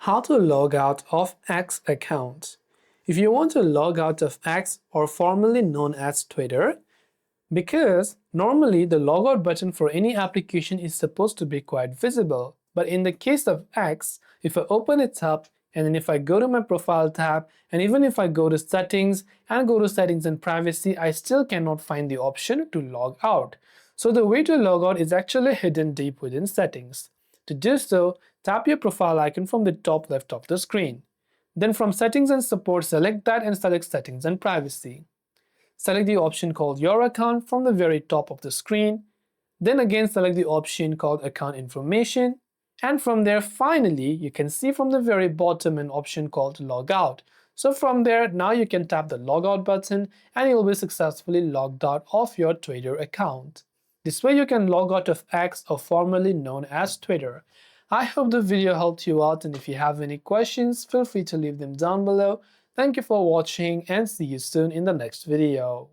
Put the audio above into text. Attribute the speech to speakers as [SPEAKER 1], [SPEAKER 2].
[SPEAKER 1] How to log out of X account. If you want to log out of X, or formerly known as Twitter, because normally the logout button for any application is supposed to be quite visible, but in the case of X, if I open it up and then if I go to my profile tab, and even if I go to settings and privacy, I still cannot find the option to log out. So the way to log out is actually hidden deep within settings. To do so, tap your profile icon from the top left of the screen. Then from settings and support, select that and select settings and privacy. Select the option called your account from the very top of the screen. Then again select the option called account information. And from there, finally, you can see from the very bottom an option called logout. So from there, now you can tap the logout button and you'll be successfully logged out of your Twitter account. This way you can log out of X, or formerly known as Twitter. I hope the video helped you out, and if you have any questions, feel free to leave them down below. Thank you for watching and see you soon in the next video.